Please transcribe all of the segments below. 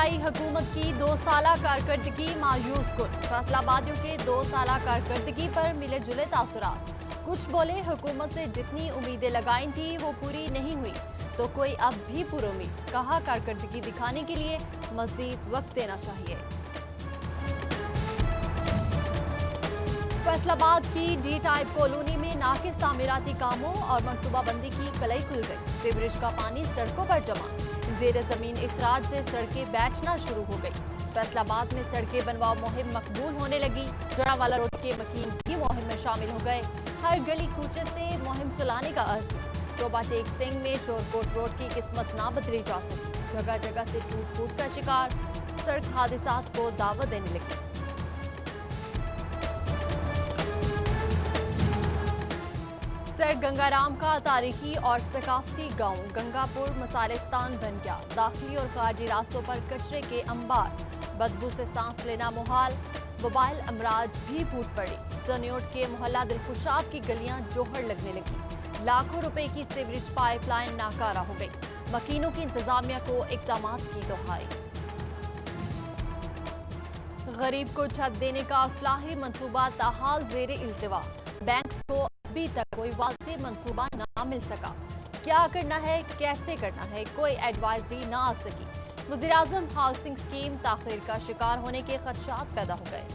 आई हुकूमत की 2 साला कारकर्दगी मायूस कुन। फैसलाबादियों के 2 साला कारकर्दगी पर मिले जुले तासुरात। कुछ बोले हुकूमत से जितनी उम्मीदें लगाई थी वो पूरी नहीं हुई, तो कोई अब भी पुरुम्मीद। कहा कारकर्दगी दिखाने के लिए मजीद वक्त देना चाहिए। फैसलाबाद की डी टाइप कॉलोनी में नाकिस तामीराती कामों और मनसूबाबंदी की कलई खुल गई। सीवरेज का पानी सड़कों पर जमा, जेर जमीन इखराज से सड़कें बैठना शुरू हो गई। फैसलाबाद में सड़कें बनवाओ मुहिम मकबूल होने लगी। जड़ावाला रोड के मकीन भी मुहिम में शामिल हो गए। हर गली कूचे से मुहिम चलाने का अज़्म। टोबा टेक सिंह में शोरकोट रोड की किस्मत ना बदली जा सकी। जगह जगह से टूट फूट का शिकार, सड़क हादसात को दावत देने लगी। सर गंगाराम का तारीखी और सकाफती गांव गंगापुर मसालिस्तान बन गया। दाखिली और खारजी रास्तों पर कचरे के अंबार, बदबू से सांस लेना मुहाल। मोबाइल अमराज भी फूट पड़ी। सन्योट के मोहल्ला दिलखुशाब की गलियां जोहर लगने लगी। लाखों रुपए की सीवरेज पाइपलाइन नाकारा हो गई। मकीनों की इंतजामिया को इकदामात की दुहाई। गरीब को छत देने का फलाही मंसूबा ताहाल जेर इल्तिवा। बैंक को अभी तक कोई वाज़ेह मंसूबा ना मिल सका। क्या करना है, कैसे करना है, कोई एडवाइजरी ना आ सकी। वज़ीर-ए-आज़म हाउसिंग स्कीम ताखीर का शिकार होने के खदशात पैदा हो गए।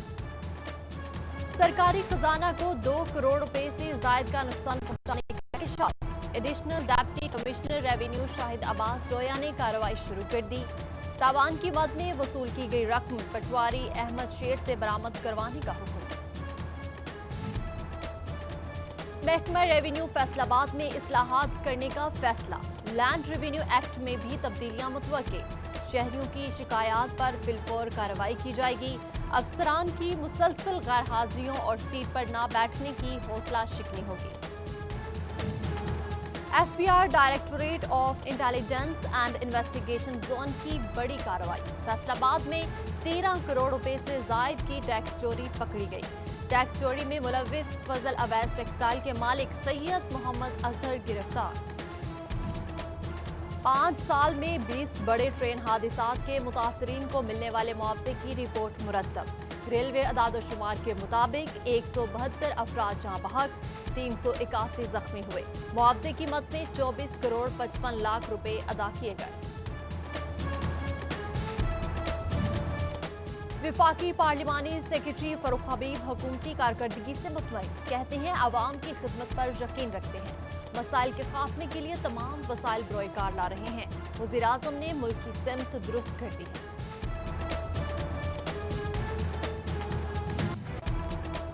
सरकारी खजाना को 2 करोड़ रुपए से जायद का नुकसान पहुंचाने का इंकशाफ। Additional deputy commissioner revenue Shahid Abbas Joya ने कार्रवाई शुरू कर दी। तावान की मद में वसूल की गई रकम पटवारी अहमद शेर से बरामद करवाने का हुक्म। महकमा रेवेन्यू फैसलाबाद में इस्लाहात करने का फैसला। लैंड रेवेन्यू एक्ट में भी तब्दीलियां मुतवक्के। शहरियों की शिकायत पर फिलफौर कार्रवाई की जाएगी। अफसरान की मुसलसल गैर हाजिरियों और सीट पर ना बैठने की हौसला शिकनी होगी। FBR directorate of intelligence and investigation zone की बड़ी कार्रवाई। फैसलाबाद में 13 करोड़ रुपए से जायद की टैक्स चोरी पकड़ी गई। टैक्स चोरी में मुलविस फजल अवैस टेक्सटाइल के मालिक सैयद मोहम्मद अजहर गिरफ्तार। 5 साल में 20 बड़े ट्रेन हादसात के मुतासरीन को मिलने वाले मुआवजे की रिपोर्ट मुरतब। रेलवे अदाद-ओ-शुमार के मुताबिक 172 अफराद जहां बहक, 381 जख्मी हुए। मुआवजे की मद में 24 करोड़ 55 लाख रुपए अदा किए गए। विफाकी पार्लिमानी सेक्रेटरी फरूख हबीब हुकूमती कारकर्दगी से मुतमईन। कहते हैं आवाम की खिदमत पर यकीन रखते हैं। मसाइल के खात्मे के लिए तमाम वसाइल बरोएकार ला रहे हैं। वज़ीर-ए-आज़म ने मुल्क की सिमत दुरुस्त कर दी है।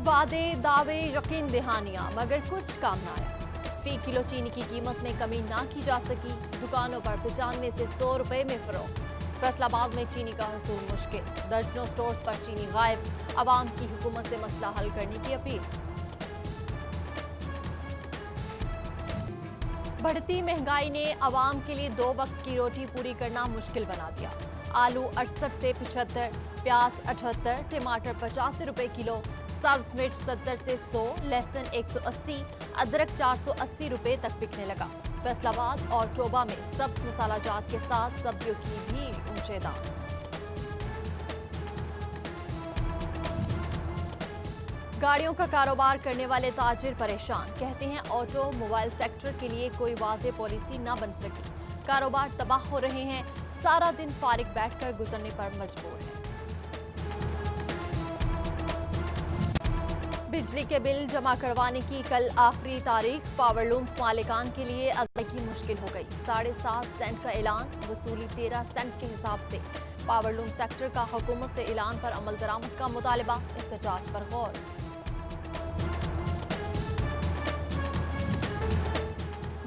वादे, दावे, यकीन दहानियां, मगर कुछ काम न आया। फी किलो चीनी की कीमत में कमी ना की जा सकी। दुकानों पर 95 से 100 रुपए में फरोख्त। फैसलाबाद में चीनी का हसूल मुश्किल। दर्जनों स्टोर्स पर चीनी गायब। अवाम की हुकूमत से मसला हल करने की अपील। बढ़ती महंगाई ने अवाम के लिए 2 वक्त की रोटी पूरी करना मुश्किल बना दिया। आलू 68 से 75, प्याज 78, टमाटर 85 रुपए किलो, सब्ज मिर्च 70 से 100, लहसुन 180, अदरक 480 रुपए तक बिकने लगा। फैसलाबाद और टोबा में सब्ज मसाला जात के साथ सब्जियों की भी ऊंचे दाम। गाड़ियों का कारोबार करने वाले ताजिर परेशान। कहते हैं ऑटो मोबाइल सेक्टर के लिए कोई वाज़ेह पॉलिसी न बन सकी। कारोबार तबाह हो रहे हैं। सारा दिन फारिग बैठकर गुजरने पर मजबूर है। बिजली के बिल जमा करवाने की कल आखिरी तारीख। पावरलूम्स मालिकान के लिए अदायगी मुश्किल हो गई। 7.5 सेंट का ऐलान, वसूली 13 सेंट के हिसाब से। पावरलूम सेक्टर का हुकूमत से ऐलान पर अमल दरामद का मुतालबा, एहतजाज पर गौर।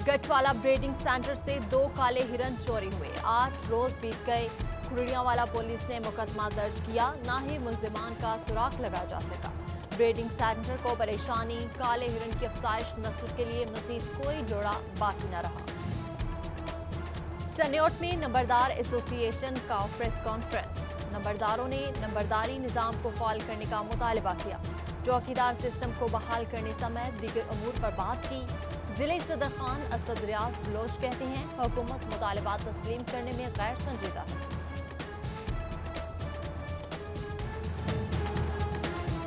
गटवाला ब्रीडिंग सेंटर से 2 काले हिरन चोरी हुए। 8 रोज बीत गए। खुरियावाला पुलिस ने मुकदमा दर्ज किया, ना ही मुल्जिमान का सुराग लगा जा सका। ब्रीडिंग सेंटर को परेशानी, काले हिरन की अफजाइश नस्ल के लिए मजीद कोई जोड़ा बाकी न रहा। चन्योट में नंबरदार एसोसिएशन का प्रेस कॉन्फ्रेंस। नंबरदारों ने नंबरदारी निजाम को फाल करने का मुतालबा किया। चौकीदार सिस्टम को बहाल करने समेत दीगर अमूर पर बात की। जिले सदर खान असद रियाज बलोच कहते हैं हुकूमत मुतालबात तस्लीम करने में गैर संजीदा है।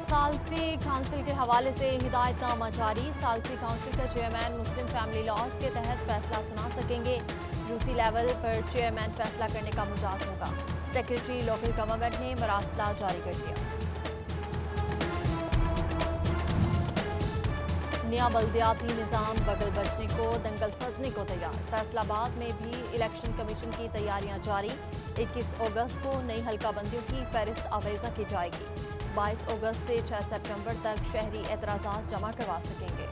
सालसी काउंसिल के हवाले से हिदायतनामा जारी। सालसी काउंसिल का चेयरमैन मुस्लिम फैमिली लॉज के तहत फैसला सुना सकेंगे। रूसी लेवल पर चेयरमैन फैसला करने का मिजाज होगा। सेक्रेटरी लोकल गवर्नमेंट ने मरासला जारी कर दिया। नया बल्दियाती निजाम बगल बजने को, दंगल सजने को तैयार। फैसलाबाद में भी इलेक्शन कमीशन की तैयारियां जारी। 21 अगस्त को नई हल्काबंदियों की फहरिस्त आवेजा की जाएगी। 22 अगस्त से 6 सितंबर तक शहरी एतराजात जमा करवा सकेंगे।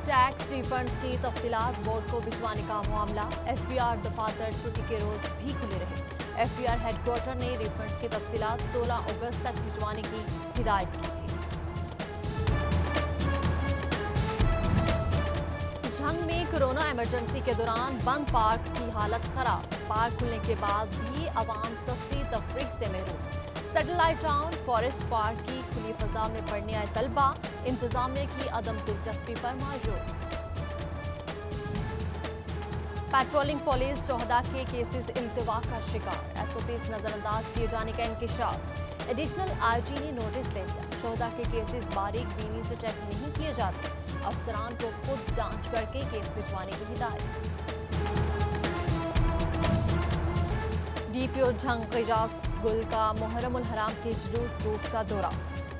टैक्स रिफंड की तफसीलात बोर्ड को भिजवाने का मामला। एफबीआर दफातर छुट्टी के रोज भी खुले रहे। एफबीआर हेडक्वार्टर ने रिफंड की तफसीलात 16 अगस्त तक भिजवाने की हिदायत की थी। झंग में कोरोना इमरजेंसी के दौरान बंद पार्क की हालत खराब। पार्क खुलने के बाद भी आवाम सस्ती तफरीह से महरूम। सैटेलाइट टाउन फॉरेस्ट पार्क की खुली फजा में पढ़ने आए तलबा इंतजामिया की अदम दिलचस्पी पर मायूस। पेट्रोलिंग पुलिस शोहदा के केसेस इल्तिवा का शिकार। एसओपीज नजरअंदाज किए जाने का इंकिशाफ। एडिशनल आईजी ने नोटिस ले लिया। शोहदा के केसेस बारीक बीनी से चेक नहीं किए जाते। अफसरान को खुद जांच करके केस भिजवाने की हिदायत। डीपीओ झंग एजाज गुल का मुहर्रमुल हराम के जुलूस रूट का दौरा।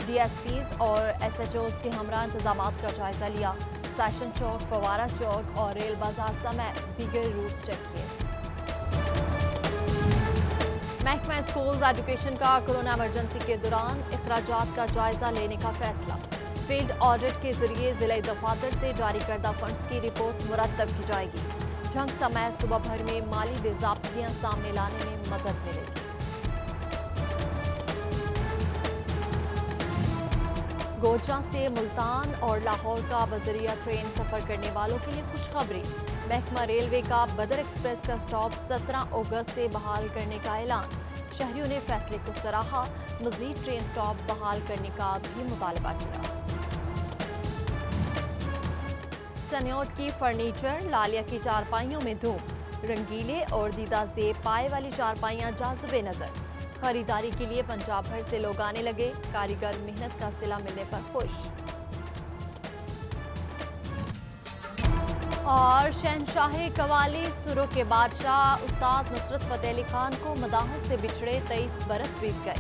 डीएसपीज और एसएचओज के हमरा इंतजामात का जायजा लिया। सेशन चौक, फवारा चौक और रेल बाजार समेत दीगर रूट चेक किए। महकमा स्कूल एजुकेशन का कोरोना इमरजेंसी के दौरान अखराजात का जायजा लेने का फैसला। फील्ड ऑडिट के जरिए जिला दफातर से जारी करदा फंड्स की रिपोर्ट मुरतब की जाएगी। झंग समेत सूबा भर में माली बेज़ाब्तियां सामने लाने में मदद मिलेगी। गोचा से मुल्तान और लाहौर का बजरिया ट्रेन सफर करने वालों के लिए खुशखबरी। महकमा रेलवे का बदर एक्सप्रेस का स्टॉप 17 अगस्त से बहाल करने का ऐलान। शहरियों ने फैसले को सराहा। मजीद ट्रेन स्टॉप बहाल करने का भी मुतालबा किया। चनियोट की फर्नीचर, लालिया की चारपाइयों में धूम। रंगीले और दीदा जेब पाए वाली चारपाइयां जाज़िबे नजर। खरीदारी के लिए पंजाब भर से लोग आने लगे। कारीगर मेहनत का सिला मिलने पर खुश। और शहनशाह कवाली सुरों के बादशाह उस्ताद नुसरत फतेह अली खान को मदाहों से बिछड़े 23 बरस बीत गए।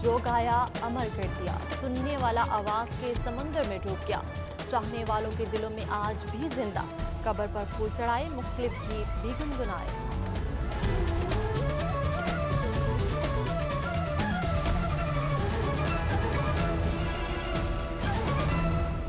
जो गाया अमर कर दिया। सुनने वाला आवाज के समंदर में डूब गया। चाहने वालों के दिलों में आज भी जिंदा। कब्र पर फूल चढ़ाए, मुख्तलिफ गीत भी गुनगुनाए।